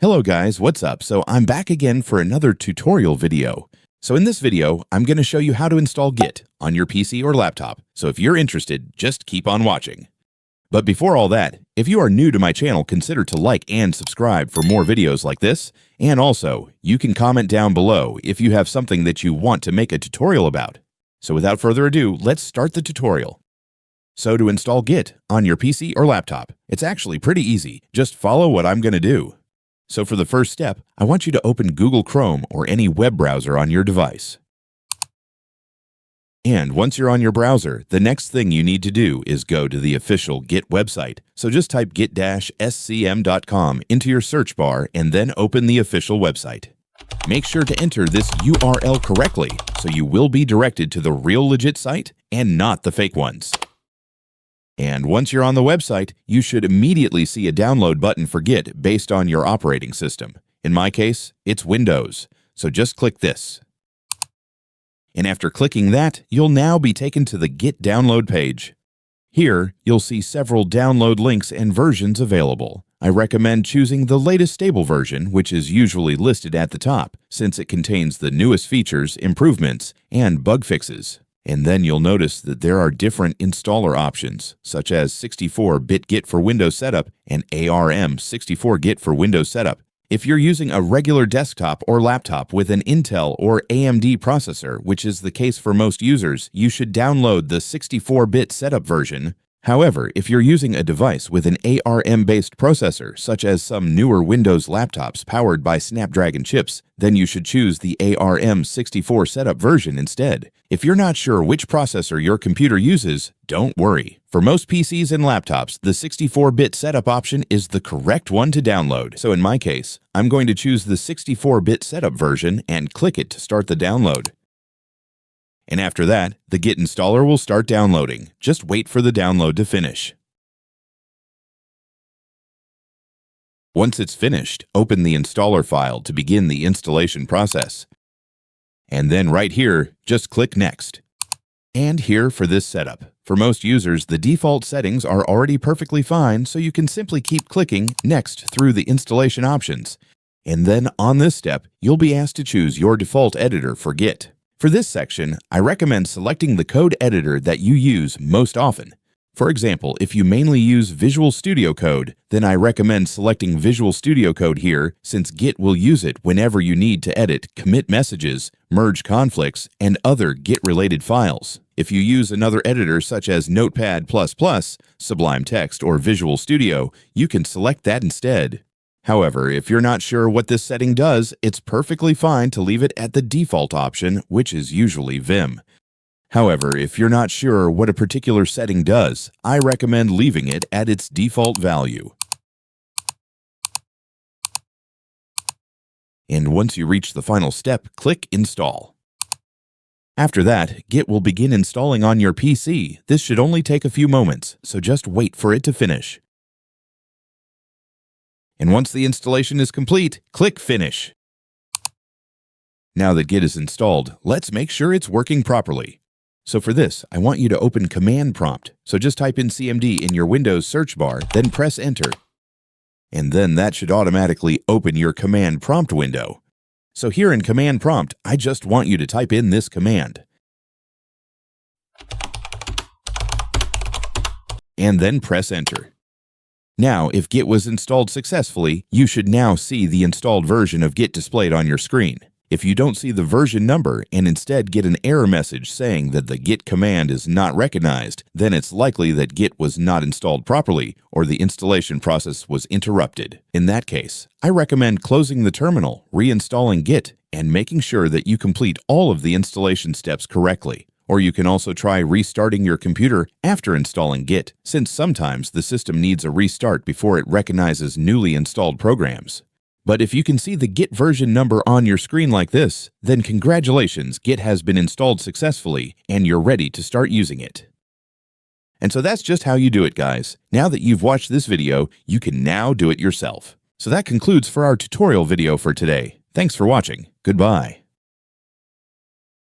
Hello guys, what's up? So I'm back again for another tutorial video. So in this video, I'm going to show you how to install Git on your PC or laptop. So if you're interested, just keep on watching. But before all that, if you are new to my channel, consider to like and subscribe for more videos like this. And also, you can comment down below if you have something that you want to make a tutorial about. So without further ado, let's start the tutorial. So to install Git on your PC or laptop, it's actually pretty easy. Just follow what I'm going to do. So for the first step, I want you to open Google Chrome or any web browser on your device. And once you're on your browser, the next thing you need to do is go to the official Git website. So just type git-scm.com into your search bar and then open the official website. Make sure to enter this URL correctly so you will be directed to the real legit site and not the fake ones. And once you're on the website, you should immediately see a download button for Git based on your operating system. In my case, it's Windows, so just click this. And after clicking that, you'll now be taken to the Git download page. Here, you'll see several download links and versions available. I recommend choosing the latest stable version, which is usually listed at the top, since it contains the newest features, improvements, and bug fixes. And then you'll notice that there are different installer options, such as 64-bit Git for Windows Setup and ARM 64-Git for Windows Setup. If you're using a regular desktop or laptop with an Intel or AMD processor, which is the case for most users, you should download the 64-bit setup version. However, if you're using a device with an ARM-based processor, such as some newer Windows laptops powered by Snapdragon chips, then you should choose the ARM 64 setup version instead. If you're not sure which processor your computer uses, don't worry. For most PCs and laptops, the 64-bit setup option is the correct one to download. So in my case, I'm going to choose the 64-bit setup version and click it to start the download. And after that, the Git installer will start downloading. Just wait for the download to finish. Once it's finished, open the installer file to begin the installation process. And then right here, just click Next. And here for this setup. For most users, the default settings are already perfectly fine, so you can simply keep clicking Next through the installation options. And then on this step, you'll be asked to choose your default editor for Git. For this section, I recommend selecting the code editor that you use most often. For example, if you mainly use Visual Studio Code, then I recommend selecting Visual Studio Code here, since Git will use it whenever you need to edit, commit messages, merge conflicts, and other Git-related files. If you use another editor such as Notepad++, Sublime Text, or Visual Studio, you can select that instead. However, if you're not sure what this setting does, it's perfectly fine to leave it at the default option, which is usually Vim. However, if you're not sure what a particular setting does, I recommend leaving it at its default value. And once you reach the final step, click Install. After that, Git will begin installing on your PC. This should only take a few moments, so just wait for it to finish. And once the installation is complete, click Finish. Now that Git is installed, let's make sure it's working properly. So for this, I want you to open Command Prompt. So just type in CMD in your Windows search bar, then press Enter. And then that should automatically open your Command Prompt window. So here in Command Prompt, I just want you to type in this command. And then press Enter. Now, if Git was installed successfully, you should now see the installed version of Git displayed on your screen. If you don't see the version number and instead get an error message saying that the Git command is not recognized, then it's likely that Git was not installed properly or the installation process was interrupted. In that case, I recommend closing the terminal, reinstalling Git, and making sure that you complete all of the installation steps correctly. Or you can also try restarting your computer after installing Git, since sometimes the system needs a restart before it recognizes newly installed programs. But if you can see the Git version number on your screen like this, then congratulations, Git has been installed successfully and you're ready to start using it. And so that's just how you do it, guys. Now that you've watched this video, you can now do it yourself. So that concludes for our tutorial video for today. Thanks for watching. Goodbye.